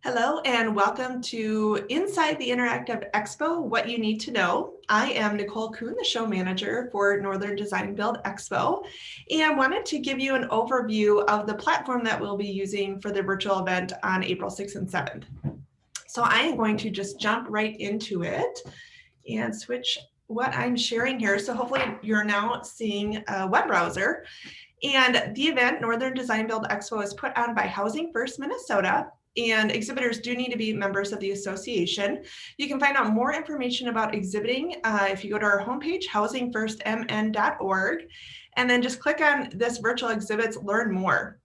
Hello and welcome to Inside the Interactive Expo, What You Need to Know. I am Nicole Kuhn, the show manager for Northern Design Build Expo, and wanted to give you an overview of the platform that we'll be using for the virtual event on April 6th and 7th. So I am going to just jump right into it and switch what I'm sharing here. So hopefully you're now seeing a web browser. And the event, Northern Design Build Expo, is put on by Housing First Minnesota, and exhibitors do need to be members of the association. You can find out more information about exhibiting if you go to our homepage, housingfirstmn.org, and then just click on this virtual exhibits, learn more.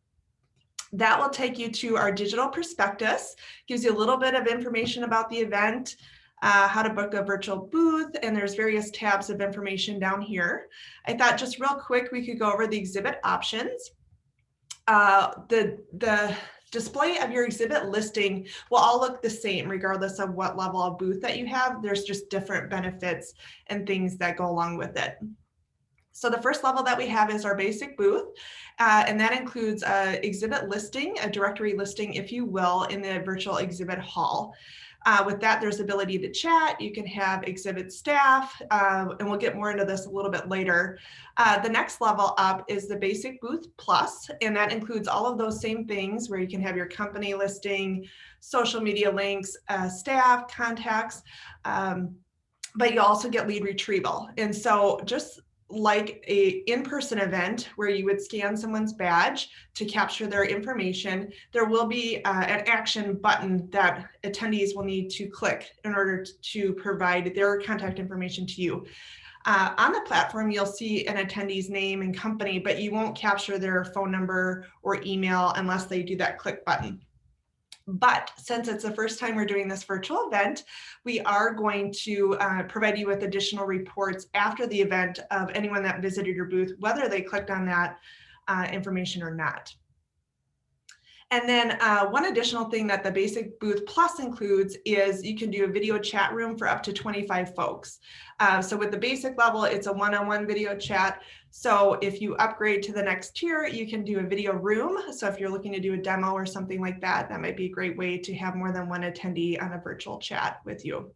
That will take you to our digital prospectus, gives you a little bit of information about the event, how to book a virtual booth, and there's various tabs of information down here. I thought just real quick, we could go over the exhibit options. The display of your exhibit listing will all look the same regardless of what level of booth that you have. There's just different benefits and things that go along with it. So the first level that we have is our basic booth, and that includes exhibit listing, a directory listing, if you will, in the virtual exhibit hall. With that, there's ability to chat. You can have exhibit staff, and we'll get more into this a little bit later. The next level up is the Basic Booth Plus, and that includes all of those same things where you can have your company listing, social media links, staff, contacts, but you also get lead retrieval. And so just like a in-person event where you would scan someone's badge to capture their information, there will be an action button that attendees will need to click in order to provide their contact information to you. On the platform, you'll see an attendee's name and company, but you won't capture their phone number or email unless they do that click button. But since it's the first time we're doing this virtual event, we are going to provide you with additional reports after the event of anyone that visited your booth, whether they clicked on that information or not. And then one additional thing that the Basic Booth Plus includes is you can do a video chat room for up to 25 folks. So with the basic level, it's a one-on-one video chat. So if you upgrade to the next tier, you can do a video room. So if you're looking to do a demo or something like that, that might be a great way to have more than one attendee on a virtual chat with you.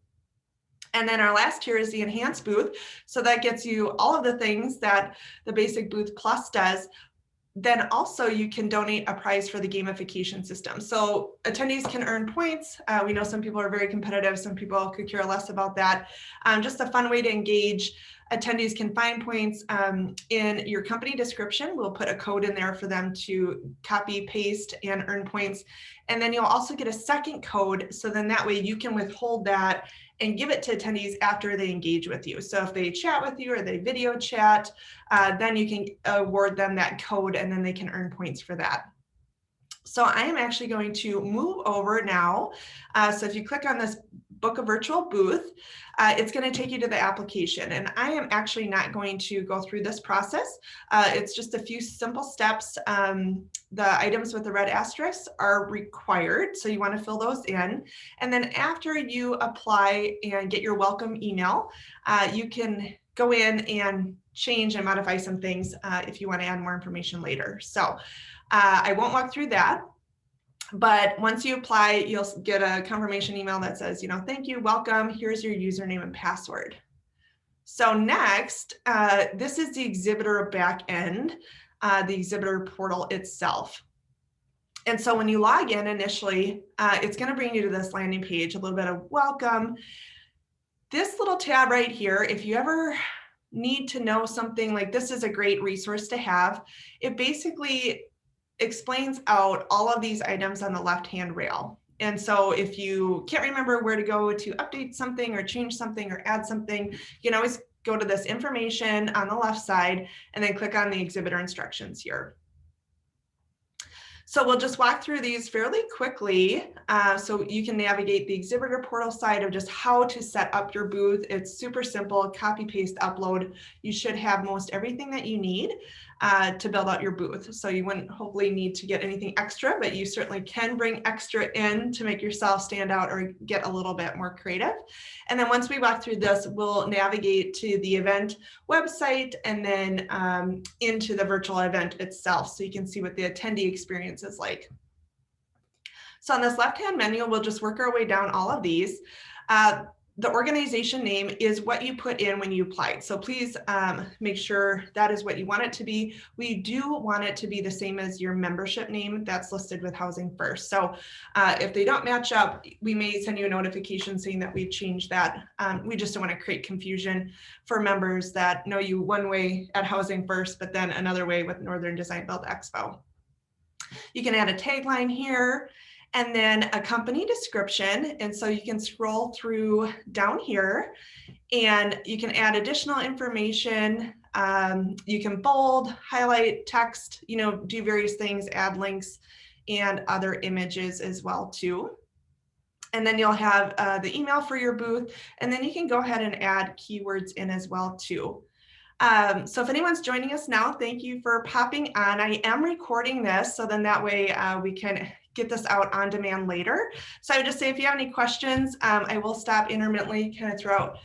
And then our last tier is the enhanced booth. So that gets you all of the things that the Basic Booth Plus does. Then also you can donate a prize for the gamification system. So attendees can earn points. We know some people are very competitive. Some people could care less about that. Just a fun way to engage. Attendees can find points in your company description. We'll put a code in there for them to copy, paste, and earn points. And then you'll also get a second code. So then that way you can withhold that and give it to attendees after they engage with you. So if they chat with you or they video chat, then you can award them that code and then they can earn points for that. So I am actually going to move over now. So if you click on this book a virtual booth, it's going to take you to the application. And I am actually not going to go through this process. It's just a few simple steps. The items with the red asterisks are required, so you want to fill those in. And then after you apply and get your welcome email, you can go in and change and modify some things if you want to add more information later. So I won't walk through that. But once you apply, you'll get a confirmation email that says, thank you, welcome, here's your username and password. So next, this is the exhibitor backend, the exhibitor portal itself. And so when you log in initially, it's going to bring you to this landing page, a little bit of welcome. This little tab right here, if you ever need to know something, like this is a great resource to have. It basically explains out all of these items on the left-hand rail. And so if you can't remember where to go to update something or change something or add something, you can always go to this information on the left side and then click on the exhibitor instructions here. So we'll just walk through these fairly quickly so you can navigate the exhibitor portal side of just how to set up your booth. It's super simple, copy, paste, upload. You should have most everything that you need to build out your booth. So you wouldn't hopefully need to get anything extra, but you certainly can bring extra in to make yourself stand out or get a little bit more creative. And then once we walk through this, we'll navigate to the event website and then into the virtual event itself so you can see what the attendee experience is like. So on this left-hand menu, we'll just work our way down all of these. The organization name is what you put in when you applied. So please make sure that is what you want it to be. We do want it to be the same as your membership name that's listed with Housing First. So if they don't match up, we may send you a notification saying that we've changed that. We just don't want to create confusion for members that know you one way at Housing First, but then another way with Northern Design Build Expo. You can add a tagline here, and then a company description. And so you can scroll through down here and you can add additional information. You can bold, highlight text, do various things, add links and other images as well too. And then you'll have the email for your booth, and then you can go ahead and add keywords in as well too. So if anyone's joining us now, thank you for popping on. I am recording this, so then that way we can get this out on demand later. So I would just say if you have any questions, I will stop intermittently kind of throughout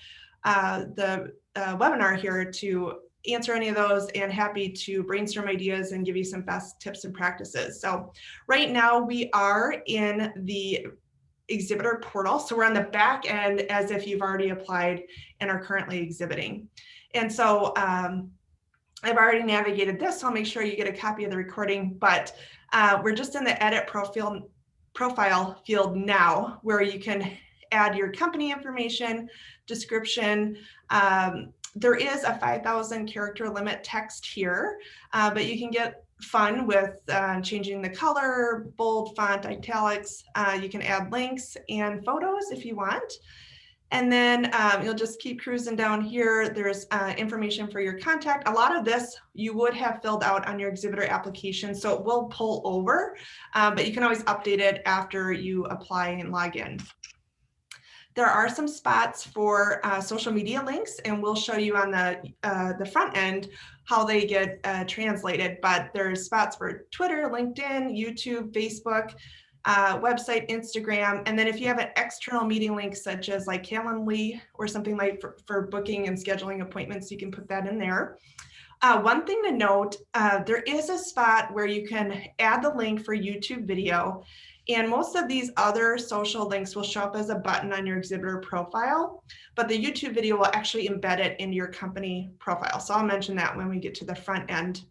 the webinar here to answer any of those, and happy to brainstorm ideas and give you some best tips and practices. So right now we are in the Exhibitor Portal. So we're on the back end as if you've already applied and are currently exhibiting. And so I've already navigated this, so I'll make sure you get a copy of the recording, but we're just in the edit profile field now, where you can add your company information, description. There is a 5,000 character limit text here, but you can get fun with changing the color, bold, font, italics. You can add links and photos if you want. And then you'll just keep cruising down here. There's information for your contact. A lot of this you would have filled out on your exhibitor application, so it will pull over, but you can always update it after you apply and log in. There are some spots for social media links, and we'll show you on the front end how they get translated, but there's spots for Twitter, LinkedIn, YouTube, Facebook, website, Instagram, and then if you have an external meeting link such as like Calendly or something like for booking and scheduling appointments, you can put that in there. One thing to note, there is a spot where you can add the link for YouTube video, and most of these other social links will show up as a button on your exhibitor profile, but the YouTube video will actually embed it into your company profile. So I'll mention that when we get to the front end.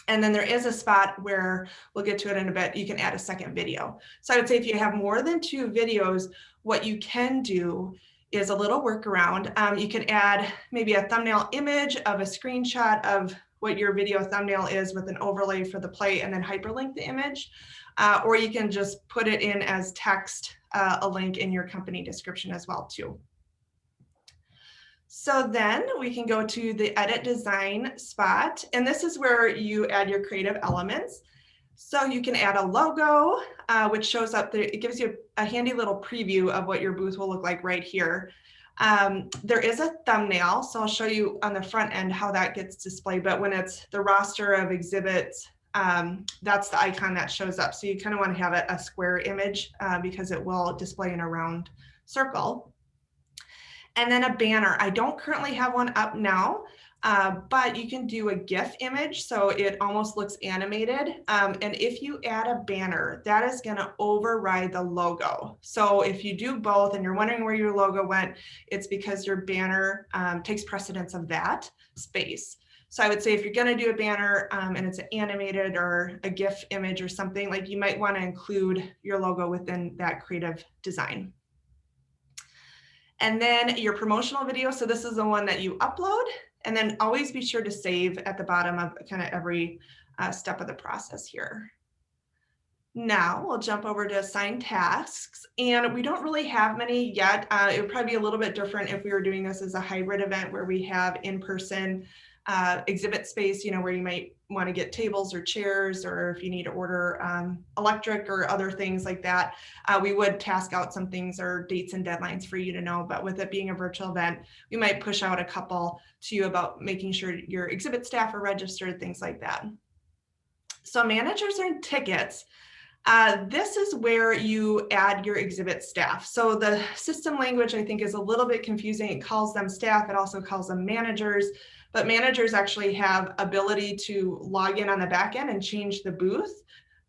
And then there is a spot where we'll get to it in a bit, you can add a second video. So I would say if you have more than 2 videos, what you can do is a little workaround. You can add maybe a thumbnail image of a screenshot of what your video thumbnail is with an overlay for the play and then hyperlink the image. Or you can just put it in as text, a link in your company description as well too. So then we can go to the edit design spot, and this is where you add your creative elements. So you can add a logo, which shows up there. It gives you a handy little preview of what your booth will look like right here. There is a thumbnail, so I'll show you on the front end how that gets displayed, but when it's the roster of exhibits, that's the icon that shows up. So you kind of want to have a square image because it will display in a round circle. And then a banner. I don't currently have one up now, but you can do a GIF image, so it almost looks animated. And if you add a banner, that is going to override the logo. So if you do both and you're wondering where your logo went, it's because your banner takes precedence of that space. So I would say if you're going to do a banner and it's an animated or a GIF image or something, like you might want to include your logo within that creative design. And then your promotional video. So this is the one that you upload, and then always be sure to save at the bottom of kind of every step of the process here. Now we'll jump over to assign tasks, and we don't really have many yet. It would probably be a little bit different if we were doing this as a hybrid event where we have in-person exhibit space, where you might want to get tables or chairs, or if you need to order electric or other things like that. We would task out some things or dates and deadlines for you to know, but with it being a virtual event, we might push out a couple to you about making sure your exhibit staff are registered, things like that. So managers and tickets. This is where you add your exhibit staff. So the system language, I think, is a little bit confusing. It calls them staff. It also calls them managers, but managers actually have ability to log in on the back end and change the booth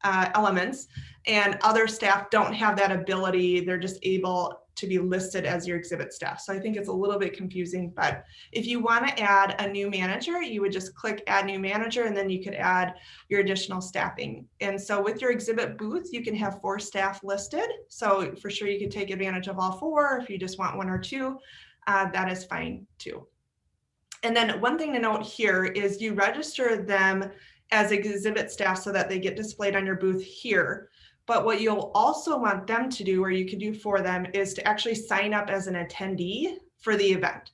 elements, and other staff don't have that ability. They're just able to be listed as your exhibit staff. So I think it's a little bit confusing, but if you want to add a new manager, you would just click add new manager, and then you could add your additional staffing. And so with your exhibit booth, you can have 4 staff listed. So for sure you can take advantage of all 4. If you just want 1 or 2, that is fine too. And then one thing to note here is you register them as exhibit staff so that they get displayed on your booth here. But what you'll also want them to do, or you can do for them, is to actually sign up as an attendee for the event,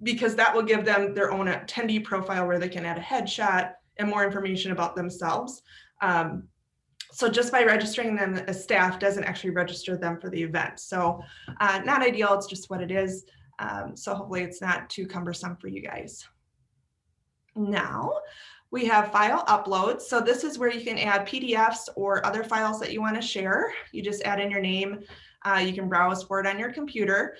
because that will give them their own attendee profile where they can add a headshot and more information about themselves. So just by registering them as staff doesn't actually register them for the event. So not ideal, it's just what it is. So hopefully it's not too cumbersome for you guys. Now we have file uploads. So this is where you can add PDFs or other files that you want to share. You just add in your name. You can browse for it on your computer.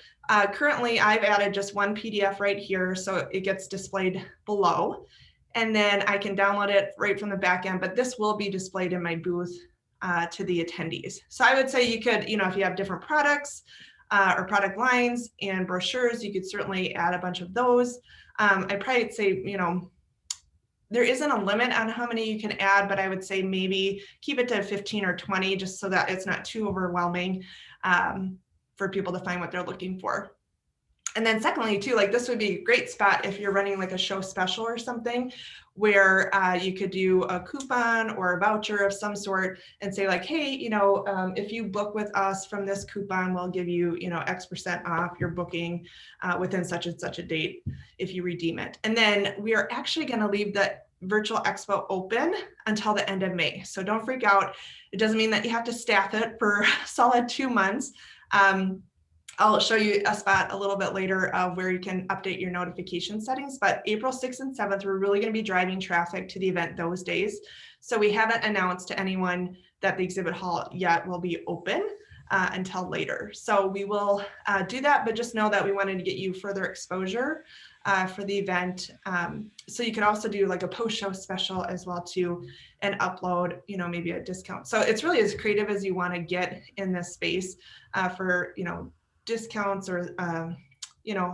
Currently, I've added just 1 PDF right here, so it gets displayed below. And then I can download it right from the back end, but this will be displayed in my booth to the attendees. So I would say you could, if you have different products or product lines and brochures, you could certainly add a bunch of those. I'd probably say, there isn't a limit on how many you can add, but I would say maybe keep it to 15 or 20 just so that it's not too overwhelming for people to find what they're looking for. And then secondly too, like this would be a great spot if you're running like a show special or something where you could do a coupon or a voucher of some sort and say like, hey, if you book with us from this coupon, we'll give you, X% off your booking within such and such a date if you redeem it. And then we are actually going to leave the virtual expo open until the end of May. So don't freak out. It doesn't mean that you have to staff it for a solid 2 months. I'll show you a spot a little bit later where you can update your notification settings, but April 6th and 7th, we're really going to be driving traffic to the event those days. So we haven't announced to anyone that the exhibit hall yet will be open until later. So we will do that, but just know that we wanted to get you further exposure for the event. So you could also do like a post-show special as well too, and upload, maybe a discount. So it's really as creative as you want to get in this space for, discounts or,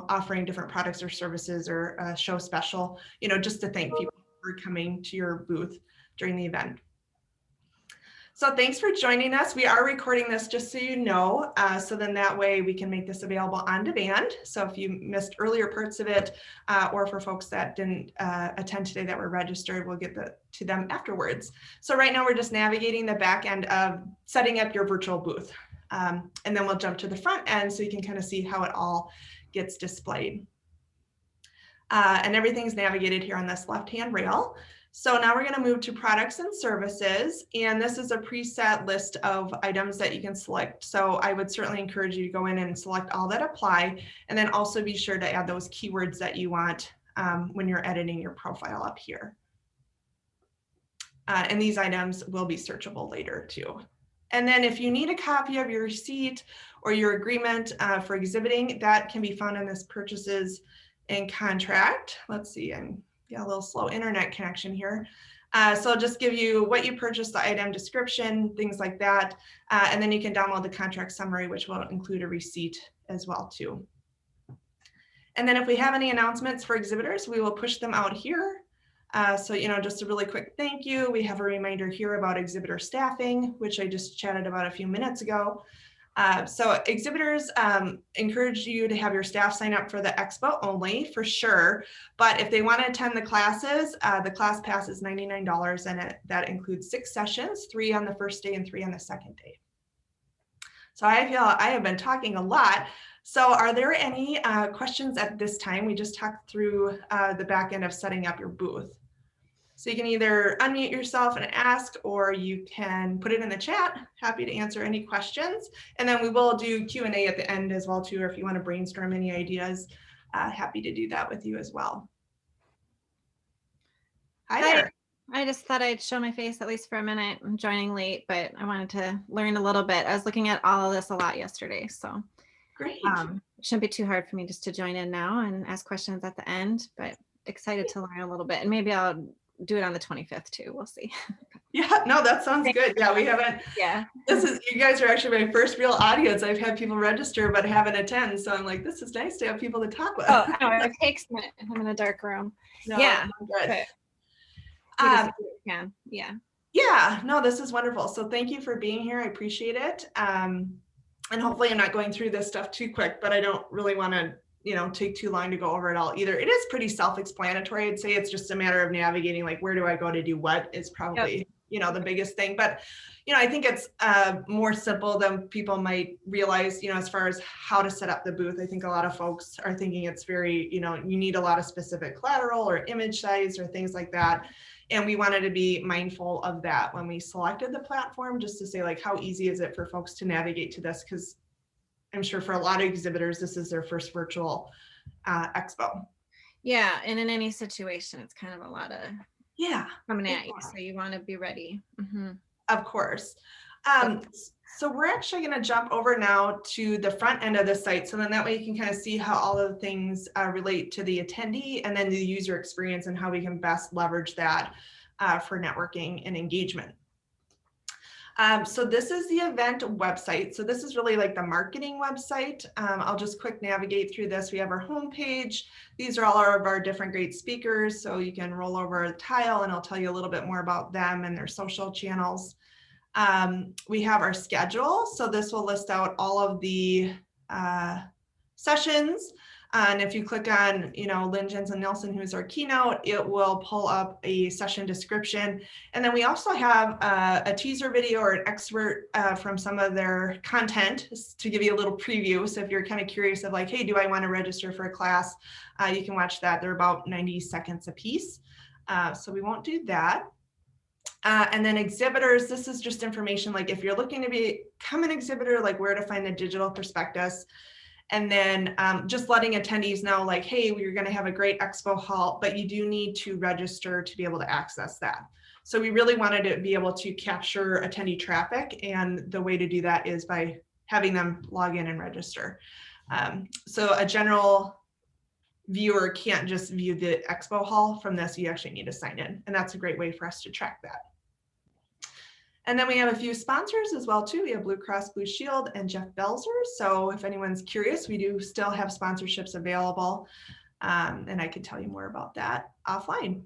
offering different products or services or a show special, just to thank people for coming to your booth during the event. So thanks for joining us. We are recording this just so you know, so then that way we can make this available on demand. So if you missed earlier parts of it, or for folks that didn't attend today that were registered, we'll get to them afterwards. So right now we're just navigating the back end of setting up your virtual booth. And then we'll jump to the front end so you can kind of see how it all gets displayed. And everything's navigated here on this left-hand rail. So now we're going to move to products and services, and this is a preset list of items that you can select. So I would certainly encourage you to go in and select all that apply, and then also be sure to add those keywords that you want when you're editing your profile up here. And these items will be searchable later too. And then if you need a copy of your receipt or your agreement for exhibiting, that can be found in this purchases and contract. Let's see, I'm got a little slow internet connection here. So I'll just give you what you purchased, the item description, things like that. And then you can download the contract summary, which will include a receipt as well too. And then if we have any announcements for exhibitors, we will push them out here. So, just a really quick thank you. We have a reminder here about exhibitor staffing, which I just chatted about a few minutes ago. So exhibitors encourage you to have your staff sign up for the expo only for sure. But if they want to attend the classes, the class pass is $99 and that includes 6 sessions, 3 on the first day and 3 on the second day. So I feel I have been talking a lot. So are there any questions at this time? We just talked through the back end of setting up your booth. So you can either unmute yourself and ask, or you can put it in the chat. Happy to answer any questions. And then we will do Q&A at the end as well too, or if you want to brainstorm any ideas, happy to do that with you as well. Hi there. I just thought I'd show my face at least for a minute. I'm joining late, but I wanted to learn a little bit. I was looking at all of this a lot yesterday, so great. It shouldn't be too hard for me just to join in now and ask questions at the end, but excited to learn a little bit, and maybe I'll do it on the 25th too. We'll see. Yeah, no, that sounds good. Yeah, we haven't, Yeah. you guys are actually my first real audience. I've had people register but haven't attend. So I'm like, this is nice to have people to talk with. Oh, no, it takes me. I'm in a dark room. No, Yeah. good. But we just do what we can. Yeah. Yeah, no, this is wonderful. So thank you for being here. I appreciate it. And hopefully I'm not going through this stuff too quick, but I don't really want to, take too long to go over it all either. It is pretty self-explanatory. I'd say it's just a matter of navigating, like, where do I go to do what is probably, the biggest thing. But, I think it's more simple than people might realize, as far as how to set up the booth. I think a lot of folks are thinking it's very, you need a lot of specific collateral or image size or things like that. And we wanted to be mindful of that when we selected the platform, just to say, like, how easy is it for folks to navigate to this? Because I'm sure for a lot of exhibitors, this is their first virtual expo. Yeah. And in any situation, it's kind of a lot of coming at you. So you want to be ready. Mm-hmm. Of course. So we're actually going to jump over now to the front end of the site. So then that way you can kind of see how all of the things relate to the attendee and then the user experience and how we can best leverage that for networking and engagement. So this is the event website. So this is really like the marketing website. I'll just quick navigate through this. We have our homepage. These are all of our different great speakers. So you can roll over a tile and I'll tell you a little bit more about them and their social channels. We have our schedule. So this will list out all of the sessions. And if you click on, Lynn Jensen Nelson, who's our keynote, it will pull up a session description. And then we also have a teaser video or an excerpt from some of their content to give you a little preview. So if you're kind of curious of like, hey, do I want to register for a class? You can watch that. They're about 90 seconds a piece. So we won't do that. And then exhibitors, this is just information like if you're looking to become an exhibitor, like where to find the digital prospectus. And then just letting attendees know like, hey, we're going to have a great expo hall, but you do need to register to be able to access that. So we really wanted to be able to capture attendee traffic. And the way to do that is by having them log in and register. So a general viewer can't just view the expo hall from this. You actually need to sign in. And that's a great way for us to track that. And then we have a few sponsors as well too. We have Blue Cross Blue Shield and Jeff Belzer. So if anyone's curious, we do still have sponsorships available. And I could tell you more about that offline.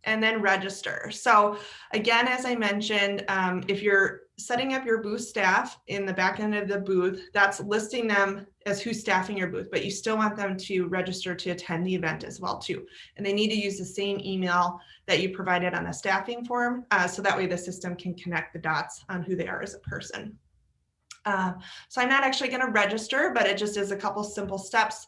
And then register. So again, as I mentioned, if you're setting up your booth staff in the back end of the booth, that's listing them as who's staffing your booth, but you still want them to register to attend the event as well too. And they need to use the same email that you provided on the staffing form. So that way the system can connect the dots on who they are as a person. So I'm not actually going to register, but it just is a couple simple steps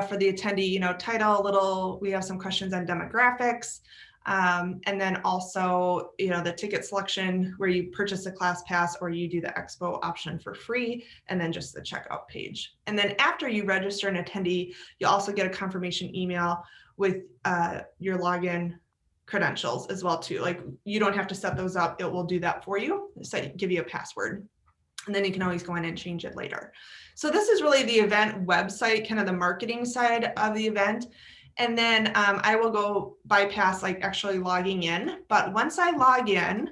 for the attendee, title, we have some questions on demographics. And then also, the ticket selection where you purchase a class pass or you do the expo option for free, and then just the checkout page. And then after you register an attendee, you also get a confirmation email with your login credentials as well too. Like you don't have to set those up. It will do that for you. So give you a password. And then you can always go in and change it later. So this is really the event website, kind of the marketing side of the event. And then I will go bypass like actually logging in. But once I log in,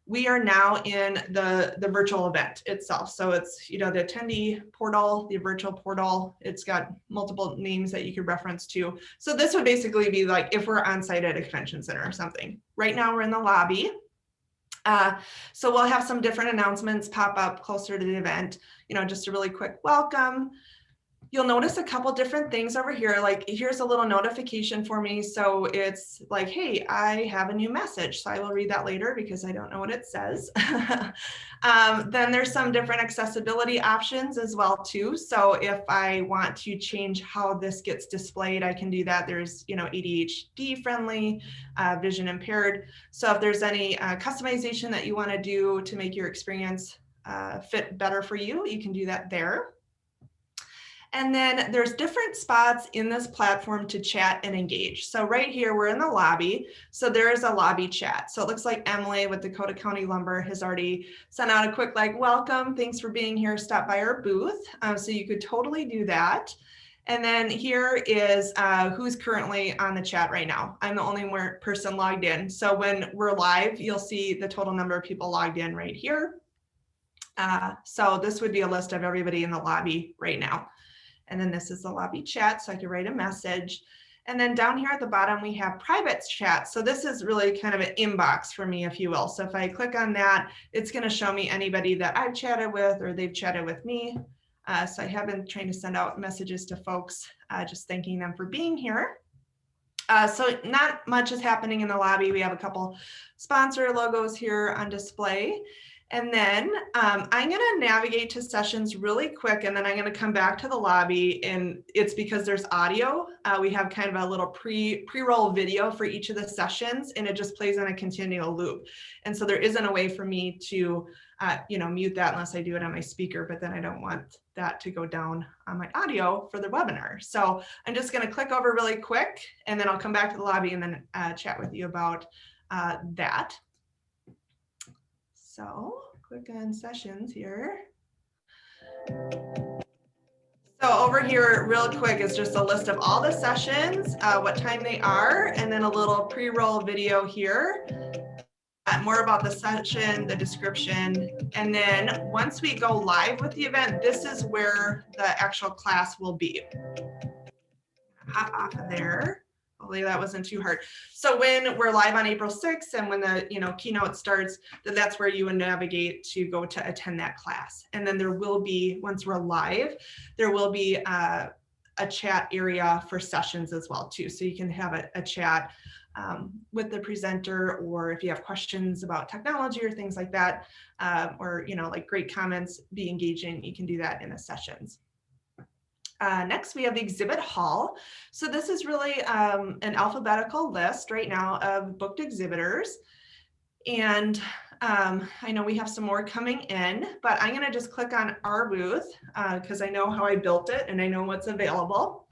we are now in the virtual event itself. So it's, the attendee portal, the virtual portal. It's got multiple names that you could reference to. So this would basically be like if we're on site at a convention center or something. Right now we're in the lobby. So we'll have some different announcements pop up closer to the event, just a really quick welcome. You'll notice a couple different things over here. Like here's a little notification for me. So it's like, hey, I have a new message. So I will read that later because I don't know what it says. Then there's some different accessibility options as well too. So if I want to change how this gets displayed, I can do that. There's, ADHD friendly, vision impaired. So if there's any customization that you want to do to make your experience fit better for you, you can do that there. And then there's different spots in this platform to chat and engage. So right here, we're in the lobby. So there is a lobby chat. So it looks like Emily with Dakota County Lumber has already sent out a quick welcome. Thanks for being here. Stop by our booth. So you could totally do that. And then here is who's currently on the chat right now. I'm the only person logged in. So when we're live, you'll see the total number of people logged in right here. So this would be a list of everybody in the lobby right now. And then this is the lobby chat, so I could write a message. And then down here at the bottom, we have private chat. So this is really kind of an inbox for me, if you will. So if I click on that, it's going to show me anybody that I've chatted with or they've chatted with me. So I have been trying to send out messages to folks, just thanking them for being here. So not much is happening in the lobby. We have a couple sponsor logos here on display. And then I'm going to navigate to sessions really quick, and then I'm going to come back to the lobby, and it's because there's audio. We have kind of a little pre-roll video for each of the sessions, and it just plays on a continual loop. And so there isn't a way for me to mute that unless I do it on my speaker, but then I don't want that to go down on my audio for the webinar. So I'm just going to click over really quick, and then I'll come back to the lobby and then chat with you about that. So click on sessions here. So over here real quick is just a list of all the sessions, what time they are, and then a little pre-roll video here. More about the session, the description, and then once we go live with the event, this is where the actual class will be. Hop off of there. Hopefully that wasn't too hard. So when we're live on April 6th and when the keynote starts, that's where you would navigate to go to attend that class. And then there will be, once we're live, there will be a chat area for sessions as well too. So you can have a chat with the presenter, or if you have questions about technology or things like that, or like great comments, be engaging, you can do that in the sessions. Next, we have the exhibit hall. So this is really an alphabetical list right now of booked exhibitors. And I know we have some more coming in, but I'm going to just click on our booth because I know how I built it and I know what's available.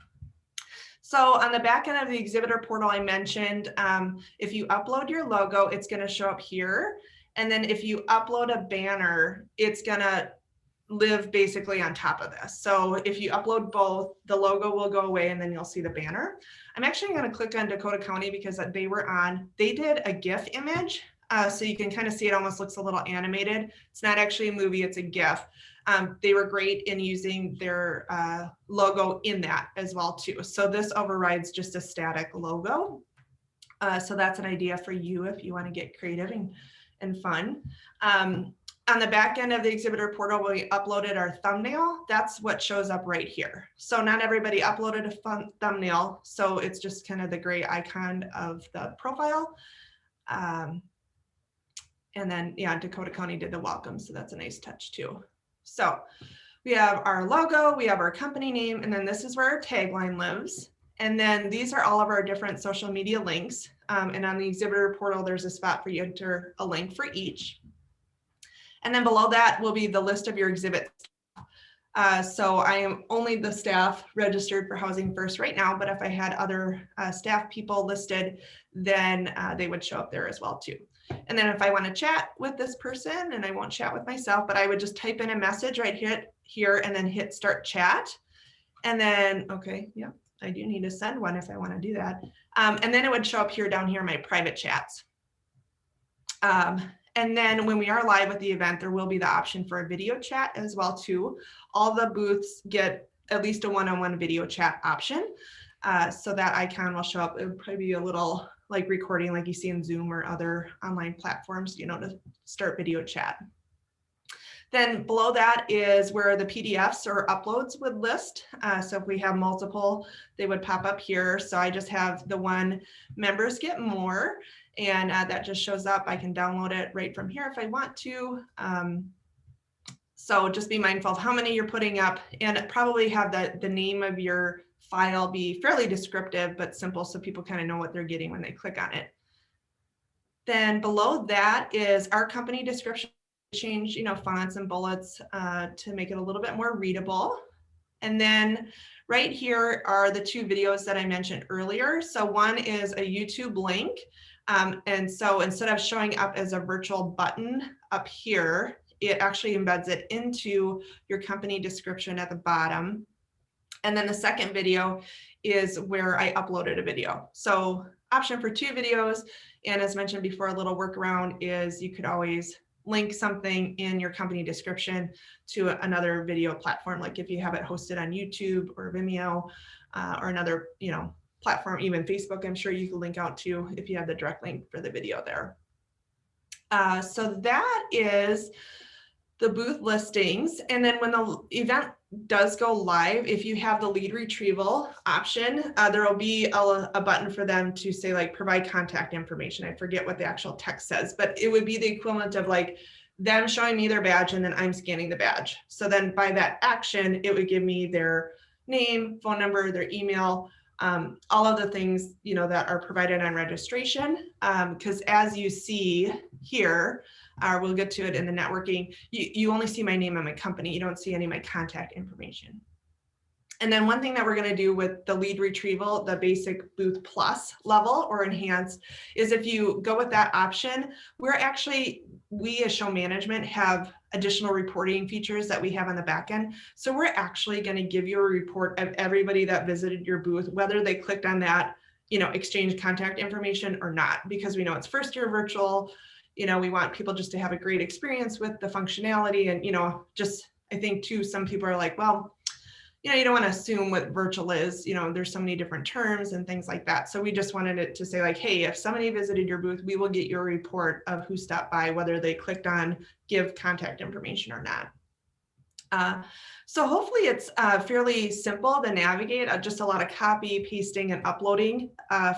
So on the back end of the exhibitor portal, I mentioned if you upload your logo, it's going to show up here. And then if you upload a banner, it's going to live basically on top of this. So if you upload both, the logo will go away and then you'll see the banner. I'm actually going to click on Dakota County because they did a GIF image. So you can kind of see it almost looks a little animated. It's not actually a movie, it's a GIF. They were great in using their logo in that as well too. So this overrides just a static logo. So that's an idea for you if you want to get creative and fun. On the back end of the exhibitor portal, we uploaded our thumbnail. That's what shows up right here. So not everybody uploaded a thumbnail. So it's just kind of the gray icon of the profile. And then, yeah, Dakota County did the welcome. So that's a nice touch too. So we have our logo, we have our company name, and then this is where our tagline lives. And then these are all of our different social media links. And on the exhibitor portal, there's a spot for you to enter a link for each. And then below that will be the list of your exhibits. So I am only the staff registered for Housing First right now, but if I had other staff people listed, then they would show up there as well too. And then if I want to chat with this person, and I won't chat with myself, but I would just type in a message right here and then hit start chat. And then, okay, yeah, I do need to send one if I want to do that. And then it would show up here down here, my private chats. And then when we are live with the event, there will be the option for a video chat as well too. All the booths get at least a one-on-one video chat option. So that icon will show up. It would probably be a little like recording like you see in Zoom or other online platforms, to start video chat. Then below that is where the PDFs or uploads would list. So if we have multiple, they would pop up here. So I just have the one members get more. And that just shows up. I can download it right from here if I want to. So just be mindful of how many you're putting up, and probably have the name of your file be fairly descriptive but simple so people kind of know what they're getting when they click on it. Then below that is our company description. Change fonts and bullets to make it a little bit more readable. And then right here are the two videos that I mentioned earlier. So one is a YouTube link. And so instead of showing up as a virtual button up here, it actually embeds it into your company description at the bottom. And then the second video is where I uploaded a video. So option for 2 videos. And as mentioned before, a little workaround is you could always link something in your company description to another video platform. Like if you have it hosted on YouTube or Vimeo or another, platform, even Facebook, I'm sure you can link out to if you have the direct link for the video there. So that is the booth listings. And then when the event does go live, if you have the lead retrieval option, there will be a button for them to say like provide contact information. I forget what the actual text says, but it would be the equivalent of like them showing me their badge and then I'm scanning the badge. So then by that action, it would give me their name, phone number, their email, all of the things, that are provided on registration. Because as you see here, we'll get to it in the networking, you only see my name and my company. You don't see any of my contact information. And then one thing that we're going to do with the lead retrieval, the basic booth plus level or enhanced, is if you go with that option, we as show management have additional reporting features that we have on the back end. So we're actually going to give you a report of everybody that visited your booth, whether they clicked on that, exchange contact information or not, because we know it's first year virtual. We want people just to have a great experience with the functionality. And, I think too, some people are like, well, you don't want to assume what virtual is, there's so many different terms and things like that. So we just wanted it to say like, hey, if somebody visited your booth, we will get your report of who stopped by, whether they clicked on give contact information or not. So hopefully it's fairly simple to navigate, just a lot of copy, pasting, and uploading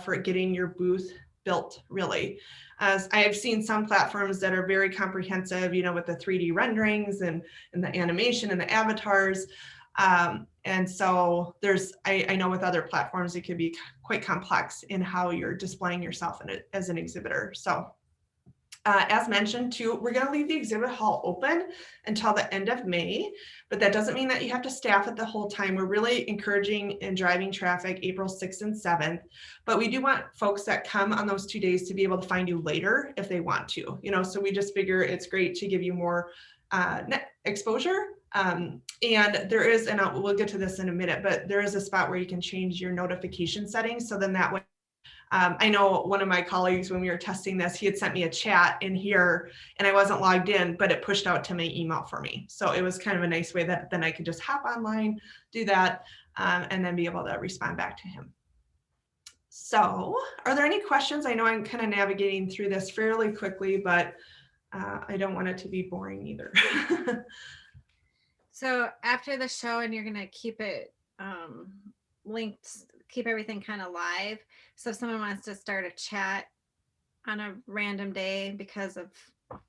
for getting your booth built, really. As I have seen some platforms that are very comprehensive, with the 3D renderings and the animation and the avatars. And so I know with other platforms, it could be quite complex in how you're displaying yourself as an exhibitor. So as mentioned too, we're going to leave the exhibit hall open until the end of May, but that doesn't mean that you have to staff it the whole time. We're really encouraging and driving traffic April 6th and 7th, but we do want folks that come on those 2 days to be able to find you later if they want to, so we just figure it's great to give you more net exposure. And there is, and we'll get to this in a minute, but there is a spot where you can change your notification settings. So then that way, I know one of my colleagues, when we were testing this, he had sent me a chat in here and I wasn't logged in, but it pushed out to my email for me. So it was kind of a nice way that then I could just hop online, do that, and then be able to respond back to him. So are there any questions? I know I'm kind of navigating through this fairly quickly, but I don't want it to be boring either. So after the show, and you're going to keep it linked, keep everything kind of live. So if someone wants to start a chat on a random day because of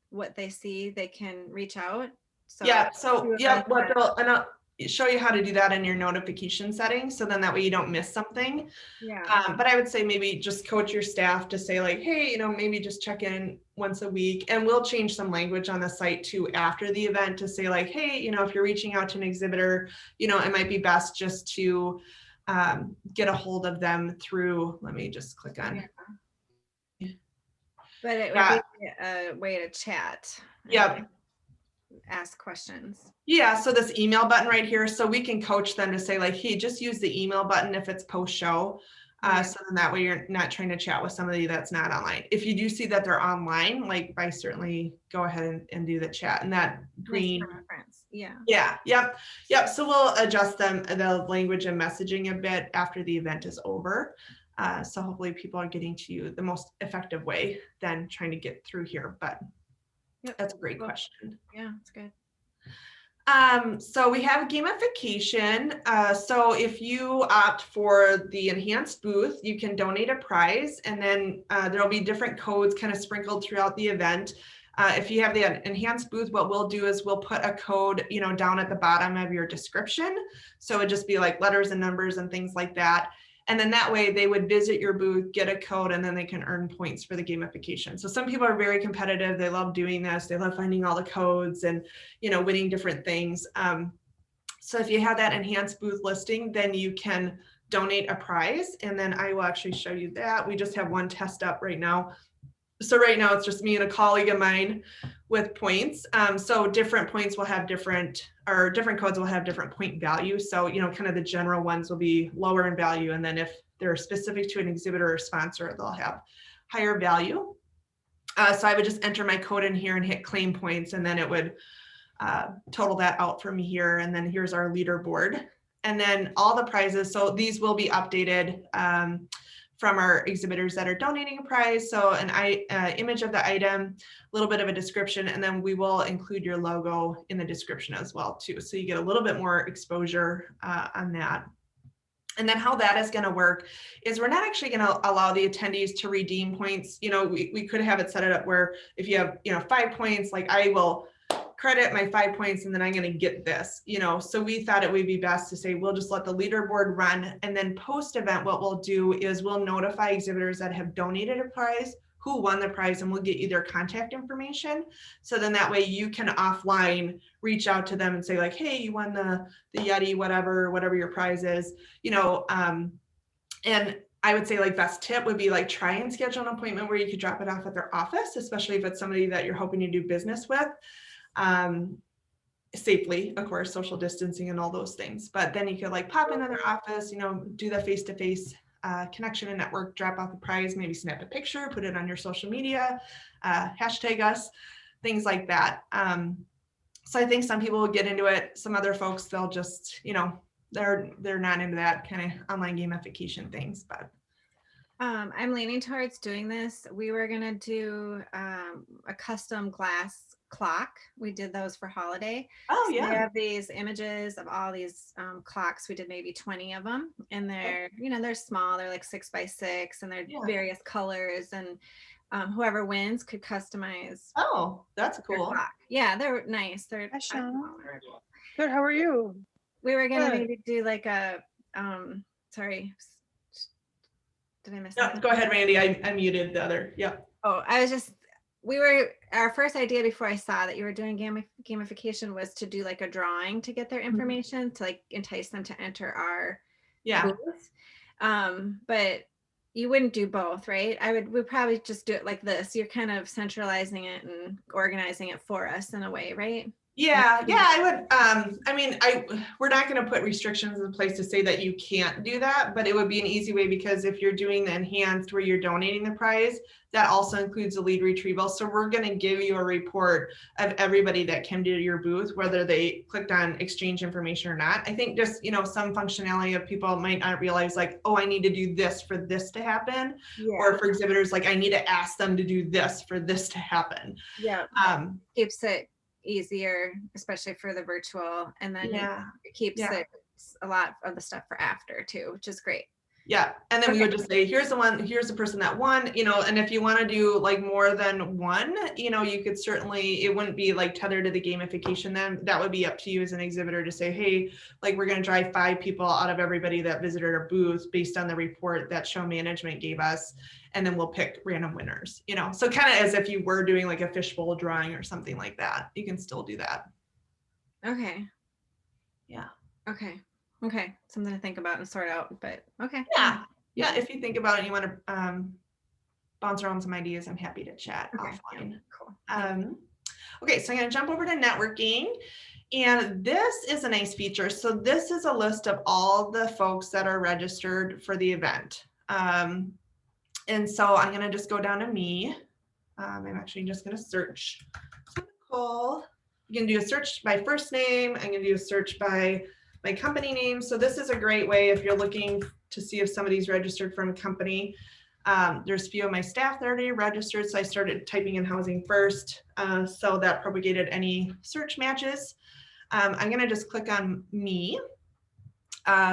what they see, they can reach out. So yeah. So yeah, and I'll show you how to do that in your notification settings. So then that way you don't miss something. Yeah. But I would say maybe just coach your staff to say like, hey, maybe just check in once a week, and we'll change some language on the site too after the event to say like, hey, if you're reaching out to an exhibitor, it might be best just to get a hold of them through, let me just click on. Yeah. But it would be a way to chat. Yep. Ask questions. Yeah, so this email button right here, so we can coach them to say like, hey, just use the email button if it's post-show. So then that way you're not trying to chat with somebody that's not online. If you do see that they're online, like I certainly go ahead and do the chat, and that green. Yeah. Yep. So we'll adjust the language and messaging a bit after the event is over. So hopefully people are getting to you the most effective way than trying to get through here. But that's a great question. Yeah, it's good. So we have gamification. So if you opt for the enhanced booth, you can donate a prize, and then there'll be different codes kind of sprinkled throughout the event. If you have the enhanced booth, what we'll do is we'll put a code, down at the bottom of your description. So it'd just be like letters and numbers and things like that. And then that way they would visit your booth, get a code, and then they can earn points for the gamification. So some people are very competitive. They love doing this. They love finding all the codes and, winning different things. So if you have that enhanced booth listing, then you can donate a prize. And then I will actually show you that. We just have one test up right now. So right now it's just me and a colleague of mine. with points. So different points will have different, or different codes will have different point value. So, you know, kind of the general ones will be lower in value. And then if they're specific to an exhibitor or sponsor, they'll have higher value. So I would just enter my code in here and hit claim points, and then it would total that out for me here. And then here's our leaderboard. And then all the prizes. So these will be updated from our exhibitors that are donating a prize. So an image of the item, a little bit of a description, and then we will include your logo in the description as well too. So you get a little bit more exposure on that. And then how that is going to work is we're not actually going to allow the attendees to redeem points. You know, we could have it set it up where if you have, you know, 5 points, like I will credit my 5 points and then I'm going to get this, you know. So we thought it would be best to say we'll just let the leaderboard run, and then post event what we'll do is we'll notify exhibitors that have donated a prize who won the prize, and we'll get you their contact information. So then that way you can offline reach out to them and say like, hey, you won the Yeti, whatever your prize is, you know. And I would say like best tip would be like try and schedule an appointment where you could drop it off at their office, especially if it's somebody that you're hoping to do business with. Safely, of course, social distancing and all those things, but then you could like pop into their office, you know, do the face-to-face connection and network, drop out the prize, maybe snap a picture, put it on your social media, hashtag us, things like that. So I think some people will get into it. Some other folks, they'll just, you know, they're not into that kind of online gamification things, but I'm leaning towards doing this. We were gonna do a custom glass clock. We did those for holiday. oh So yeah, we have these images of all these clocks. We did maybe 20 of them, and they're, you know, they're small. They're like 6 by 6, and they're yeah. various colors. And whoever wins could customize Oh, that's their cool. clock. Yeah, they're nice. They're Hi, Sean. Good. How are you? we were gonna Good. maybe do like a sorry. Did I miss No, something? go ahead, Randy. I muted the other. Yep. Oh, our first idea before I saw that you were doing gamification was to do like a drawing to get their information to like entice them to enter our Yeah. booth. But you wouldn't do both, right? We'd probably just do it like this. You're kind of centralizing it and organizing it for us in a way, right? Yeah, I would. I mean, we're not going to put restrictions in place to say that you can't do that, but it would be an easy way, because if you're doing the enhanced where you're donating the prize, that also includes a lead retrieval. So we're going to give you a report of everybody that came to your booth, whether they clicked on exchange information or not. I think just, you know, some functionality of people might not realize like, oh, I need to do this for this to happen. Yeah. Or for exhibitors, like I need to ask them to do this for this to happen. Yeah. Keeps it easier, especially for the virtual, and then it keeps it a lot of the stuff for after too, which is great. Yeah, and then we would just say, here's the person that won, you know. And if you want to do like more than one, you know, you could certainly, it wouldn't be like tethered to the gamification, then that would be up to you as an exhibitor to say, hey, like we're going to drive 5 people out of everybody that visited our booth based on the report that show management gave us, and then we'll pick random winners, you know. So kind of as if you were doing like a fishbowl drawing or something like that. You can still do that. Okay. Yeah. Okay, something to think about and sort out, but okay. Yeah, if you think about it and you want to bounce around some ideas, I'm happy to chat offline. Cool. Okay, so I'm going to jump over to networking, and this is a nice feature. So this is a list of all the folks that are registered for the event. And so I'm going to just go down to me. I'm actually just going to search. So Nicole, you can do a search by first name. I'm going to do a search by my company name. So this is a great way if you're looking to see if somebody's registered from a company. There's a few of my staff that are already registered, so I started typing in housing first, so that propagated any search matches. I'm going to just click on me.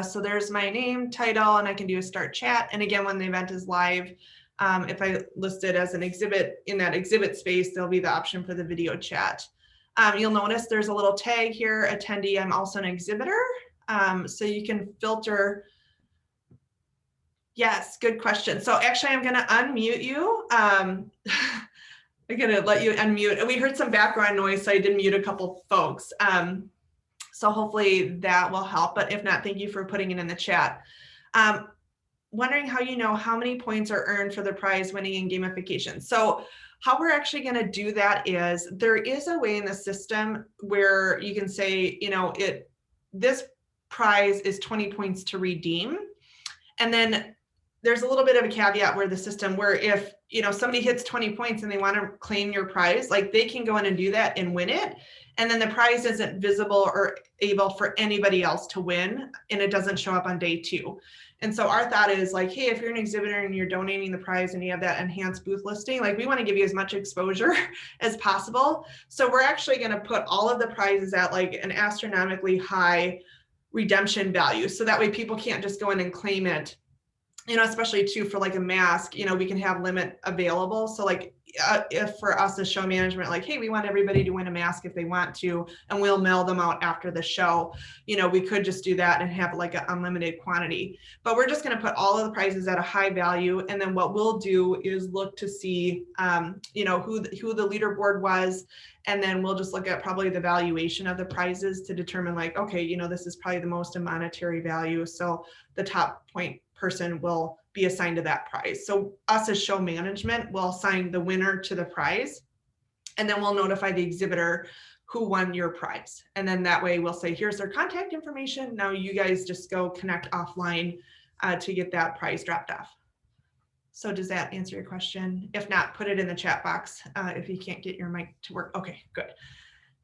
So there's my name, title, and I can do a start chat. And again, when the event is live, if I list it as an exhibit in that exhibit space, there'll be the option for the video chat. You'll notice there's a little tag here, attendee. I'm also an exhibitor. So you can filter. Yes, good question. So actually I'm going to unmute you. I'm going to let you unmute. We heard some background noise, so I did mute a couple folks. So hopefully that will help, but if not, thank you for putting it in the chat. Wondering how you know how many points are earned for the prize winning in gamification. So How we're actually going to do that is there is a way in the system where you can say, this prize is 20 points to redeem. And then there's a little bit of a caveat where the system where if, somebody hits 20 points and they want to claim your prize, like they can go in and do that and win it. And then the prize isn't visible or able for anybody else to win. And it doesn't show up on day 2. And so our thought is like, hey, if you're an exhibitor and you're donating the prize and you have that enhanced booth listing, like we want to give you as much exposure as possible. So we're actually going to put all of the prizes at like an astronomically high redemption value. So that way people can't just go in and claim it, especially too for like a mask, we can have limit available. So like if for us as show management, like, hey, we want everybody to win a mask if they want to, and we'll mail them out after the show, we could just do that and have like an unlimited quantity. But we're just going to put all of the prizes at a high value. And then what we'll do is look to see, who the leaderboard was. And then we'll just look at probably the valuation of the prizes to determine like, okay, this is probably the most in monetary value. So the top point person will be assigned to that prize. So us as show management will assign the winner to the prize, and then we'll notify the exhibitor who won your prize. And then that way we'll say, here's their contact information. Now you guys just go connect offline to get that prize dropped off. So does that answer your question? If not, put it in the chat box if you can't get your mic to work. Okay, good.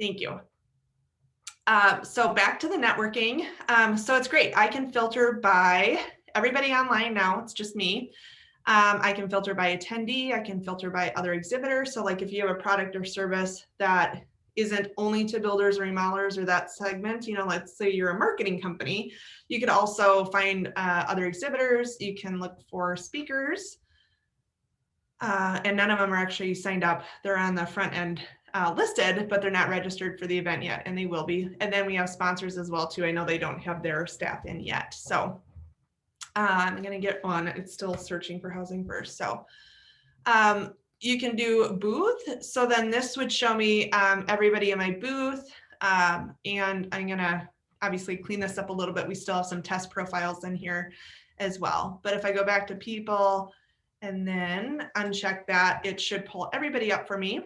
Thank you. So back to the networking. So it's great. I can filter by everybody online now. It's just me. I can filter by attendee. I can filter by other exhibitors. So like if you have a product or service that isn't only to builders or remodelers or that segment, let's say you're a marketing company, you could also find other exhibitors. You can look for speakers. And none of them are actually signed up. They're on the front end listed, but they're not registered for the event yet, and they will be. And then we have sponsors as well too. I know they don't have their staff in yet. So I'm going to get one. It's still searching for housing first. So you can do booth. So then this would show me everybody in my booth. And I'm going to obviously clean this up a little bit. We still have some test profiles in here as well. But if I go back to people and then uncheck that, it should pull everybody up for me.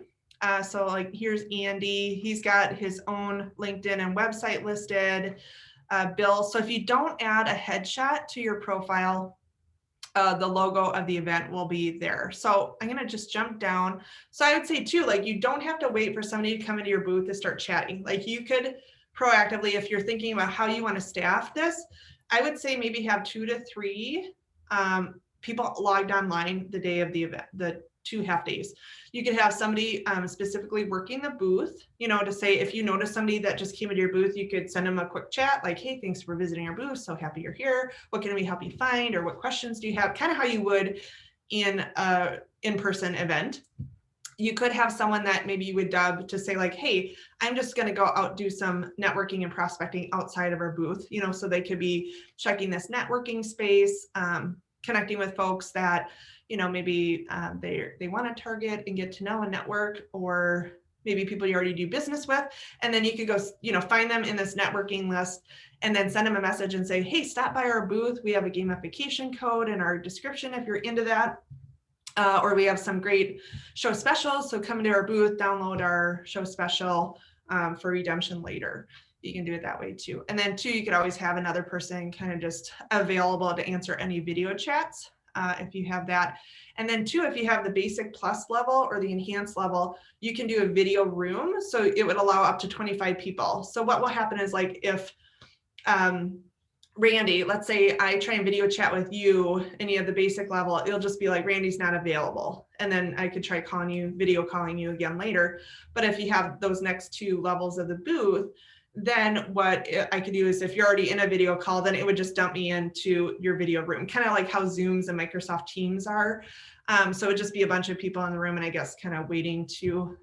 So like here's Andy. He's got his own LinkedIn and website listed. Bill. So if you don't add a headshot to your profile, the logo of the event will be there. So I'm going to just jump down. So I would say too, like you don't have to wait for somebody to come into your booth to start chatting. Like you could proactively, if you're thinking about how you want to staff this, I would say maybe have 2 to 3 people logged online the day of the event, the 2 half days. You could have somebody specifically working the booth, to say, if you notice somebody that just came into your booth, you could send them a quick chat like, hey, thanks for visiting our booth. So happy you're here. What can we help you find? Or what questions do you have? Kind of how you would in an in-person event. You could have someone that maybe you would dub to say like, hey, I'm just going to go out, do some networking and prospecting outside of our booth, so they could be checking this networking space, connecting with folks that, maybe they want to target and get to know and network, or maybe people you already do business with. And then you could go, find them in this networking list and then send them a message and say, hey, stop by our booth. We have a gamification code in our description if you're into that. Or we have some great show specials. So come into our booth, download our show special for redemption later. You can do it that way too. And then 2, you could always have another person kind of just available to answer any video chats if you have that. And then 2, if you have the basic plus level or the enhanced level, you can do a video room. So it would allow up to 25 people. So what will happen is like if Randy, let's say I try and video chat with you and you have the basic level, it'll just be like, Randy's not available. And then I could try video calling you again later. But if you have those next 2 levels of the booth, then what I could do is if you're already in a video call, then it would just dump me into your video room, kind of like how Zooms and Microsoft Teams are. So it would just be a bunch of people in the room and I guess kind of waiting to,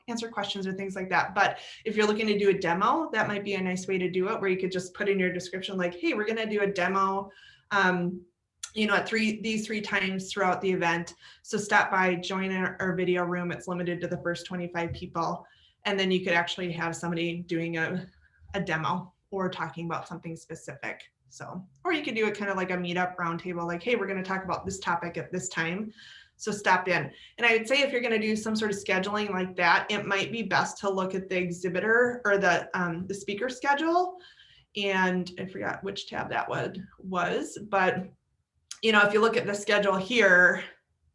answer questions or things like that. But if you're looking to do a demo, that might be a nice way to do it, where you could just put in your description like, hey, we're going to do a demo, at these 3 times throughout the event. So stop by, join our video room. It's limited to the first 25 people. And then you could actually have somebody doing a demo or talking about something specific. So, or you could do it kind of like a meetup roundtable, like, hey, we're going to talk about this topic at this time. So stop in. And I would say if you're going to do some sort of scheduling like that, it might be best to look at the exhibitor or the speaker schedule. And I forgot which tab that was, but if you look at the schedule here,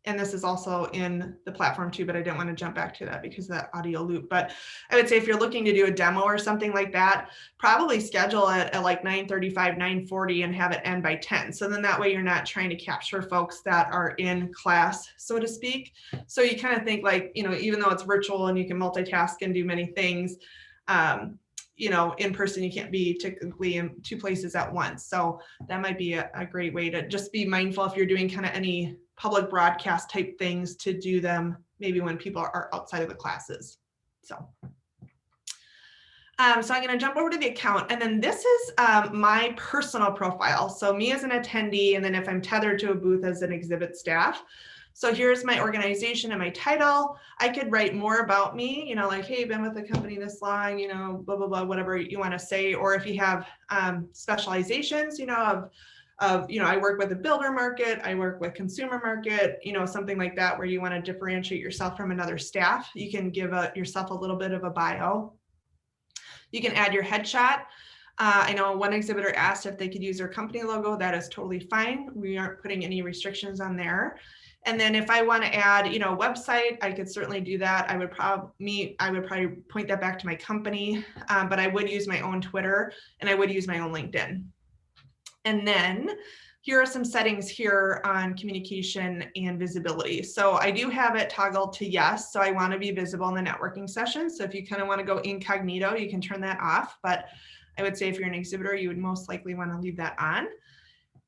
and this is also in the platform too, but I didn't want to jump back to that because of that audio loop. But I would say if you're looking to do a demo or something like that, probably schedule it at like 9:35, 9:40 and have it end by 10. So then that way you're not trying to capture folks that are in class, so to speak. So you kind of think like, even though it's virtual and you can multitask and do many things, in person, you can't be typically in two places at once. So that might be a great way to just be mindful if you're doing kind of any public broadcast type things to do them maybe when people are outside of the classes. So I'm going to jump over to the account, and then this is my personal profile. So me as an attendee, and then if I'm tethered to a booth as an exhibit staff. So here's my organization and my title. I could write more about me, like, hey, been with the company this long, blah, blah, blah, whatever you want to say. Or if you have specializations, I work with a builder market, I work with consumer market, something like that, where you want to differentiate yourself from another staff. You can give yourself a little bit of a bio. You can add your headshot. I know one exhibitor asked if they could use their company logo. That is totally fine. We aren't putting any restrictions on there. And then if I want to add, website, I could certainly do that. I would probably point that back to my company, but I would use my own Twitter and I would use my own LinkedIn. And then here are some settings here on communication and visibility. So I do have it toggled to yes. So I want to be visible in the networking session. So if you kind of want to go incognito, you can turn that off. But I would say if you're an exhibitor, you would most likely want to leave that on.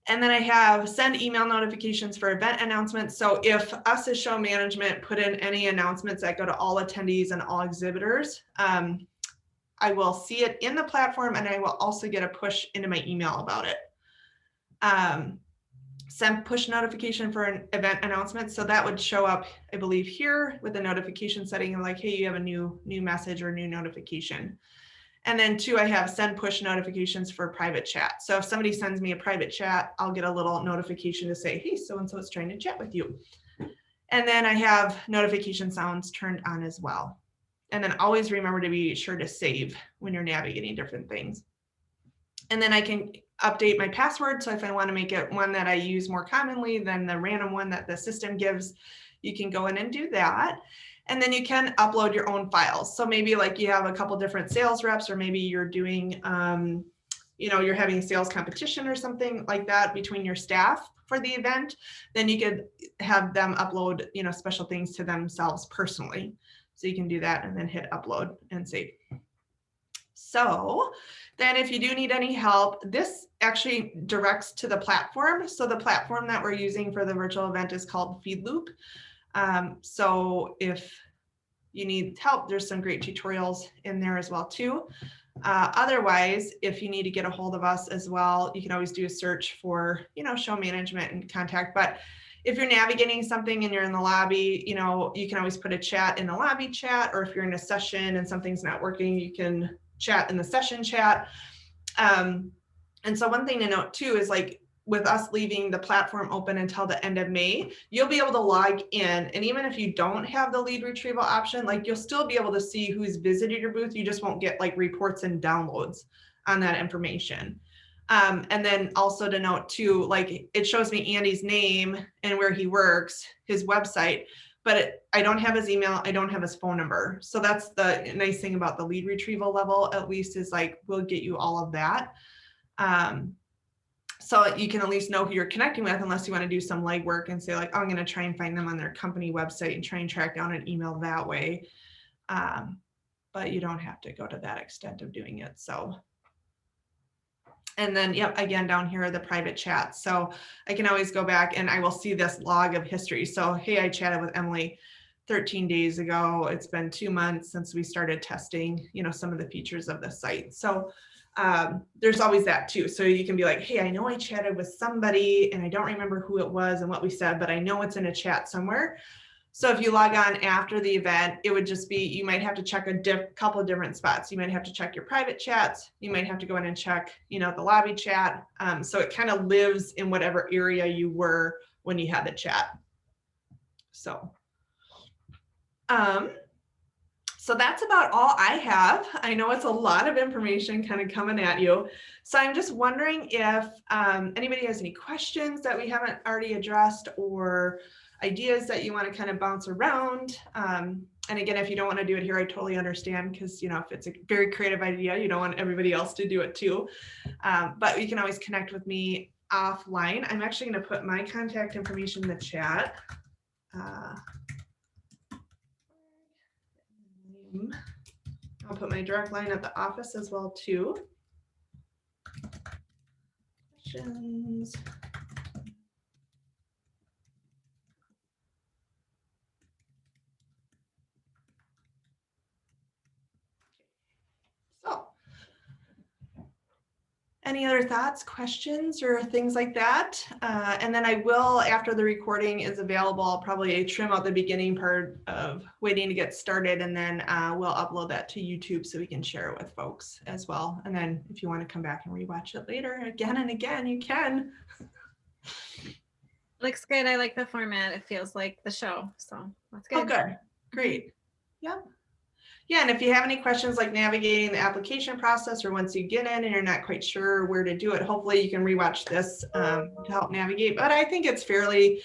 And then I have send email notifications for event announcements. So if us as show management put in any announcements that go to all attendees and all exhibitors, I will see it in the platform, and I will also get a push into my email about it. Send push notification for an event announcement. So that would show up, I believe, here with the notification setting of like, hey, you have a new message or new notification. And then 2, I have send push notifications for private chat. So if somebody sends me a private chat, I'll get a little notification to say, hey, so-and-so is trying to chat with you. And then I have notification sounds turned on as well. And then always remember to be sure to save when you're navigating different things. And then I can update my password. So if I want to make it one that I use more commonly than the random one that the system gives, you can go in and do that. And then you can upload your own files. So maybe like you have a couple different sales reps, or maybe you're doing, you're having a sales competition or something like that between your staff for the event. Then you could have them upload, special things to themselves personally. So you can do that and then hit upload and save. So then if you do need any help, this actually directs to the platform. So the platform that we're using for the virtual event is called FeedLoop. So if you need help, there's some great tutorials in there as well too. Otherwise, if you need to get a hold of us as well, you can always do a search for, show management and contact. But if you're navigating something and you're in the lobby, you can always put a chat in the lobby chat, or if you're in a session and something's not working, you can chat in the session chat. And so one thing to note too is like, with us leaving the platform open until the end of May, you'll be able to log in. And even if you don't have the lead retrieval option, like you'll still be able to see who's visited your booth. You just won't get like reports and downloads on that information. And then also to note too, like it shows me Andy's name and where he works, his website, but I don't have his email. I don't have his phone number. So that's the nice thing about the lead retrieval level, at least, is like, we'll get you all of that. So you can at least know who you're connecting with, unless you want to do some legwork and say like, oh, I'm going to try and find them on their company website and try and track down an email that way. But you don't have to go to that extent of doing it. So, and then, yep, again, down here are the private chats. So I can always go back and I will see this log of history. So, hey, I chatted with Emily 13 days ago. It's been 2 months since we started testing, some of the features of the site. So there's always that too. So you can be like, hey, I know I chatted with somebody and I don't remember who it was and what we said, but I know it's in a chat somewhere. So if you log on after the event, it would just be, you might have to check a couple of different spots. You might have to check your private chats. You might have to go in and check, the lobby chat. So it kind of lives in whatever area you were when you had the chat. So, so that's about all I have. I know it's a lot of information kind of coming at you. So I'm just wondering if anybody has any questions that we haven't already addressed or ideas that you want to kind of bounce around. And again, if you don't want to do it here, I totally understand, because, if it's a very creative idea, you don't want everybody else to do it too. But you can always connect with me offline. I'm actually going to put my contact information in the chat. I'll put my direct line at the office as well too. Questions? So, any other thoughts, questions, or things like that? And then I will, after the recording is available, I'll probably trim out the beginning part of waiting to get started, and then we'll upload that to YouTube so we can share it with folks as well. And then if you want to come back and rewatch it later again and again, you can. Looks good. I like the format. It feels like the show. So that's good. Oh, good. Great. Yep. Yeah, and if you have any questions like navigating the application process, or once you get in and you're not quite sure where to do it, hopefully you can rewatch this to help navigate. But I think it's fairly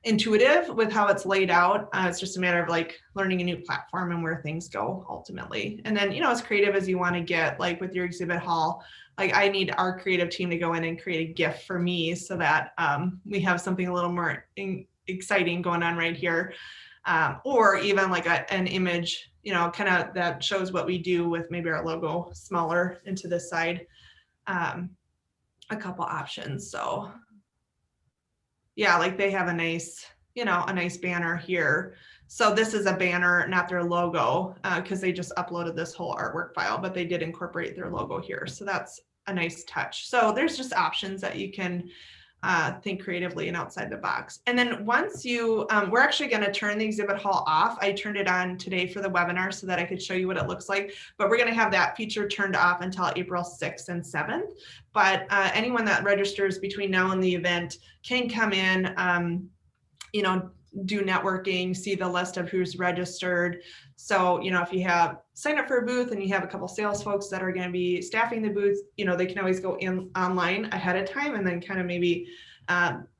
intuitive with how it's laid out. It's just a matter of like learning a new platform and where things go ultimately. And then, as creative as you want to get, like with your exhibit hall, like I need our creative team to go in and create a GIF for me so that we have something a little more exciting going on right here. Or even like an image, kind of that shows what we do with maybe our logo smaller into this side. A couple options. So yeah, like they have a nice, a nice banner here. So this is a banner, not their logo, because they just uploaded this whole artwork file, but they did incorporate their logo here. So that's a nice touch. So there's just options that you can think creatively and outside the box. And then once you, we're actually going to turn the exhibit hall off. I turned it on today for the webinar so that I could show you what it looks like, but we're going to have that feature turned off until April 6th and 7th. But anyone that registers between now and the event can come in, do networking, see the list of who's registered. So, if you have sign up for a booth and you have a couple sales folks that are going to be staffing the booth, they can always go in online ahead of time and then kind of maybe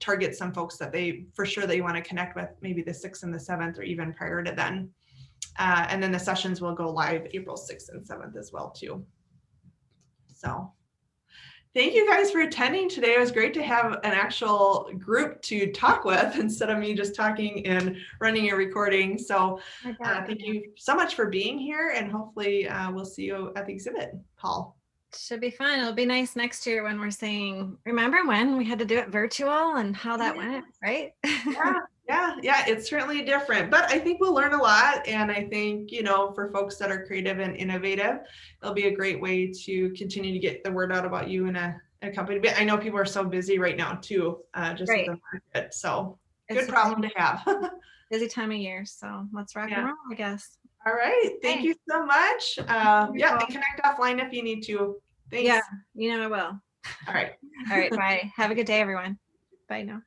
target some folks that they want to connect with, maybe the 6th and the 7th, or even prior to then. And then the sessions will go live April 6th and 7th as well too. So thank you guys for attending today. It was great to have an actual group to talk with instead of me just talking and running a recording. So thank you so much for being here, and hopefully we'll see you at the exhibit hall. Should be fun. It'll be nice next year when we're saying, remember when we had to do it virtual and how that went, right? Yeah, it's certainly different, but I think we'll learn a lot. And I think, for folks that are creative and innovative, it'll be a great way to continue to get the word out about you in a company. But I know people are so busy right now too, just with the market. So good problem to have. Busy time of year. So let's rock and roll, I guess. All right. Thank you so much. And connect offline if you need to. Thanks. Yeah, I will. All right. All right. Bye. Have a good day, everyone. Bye now.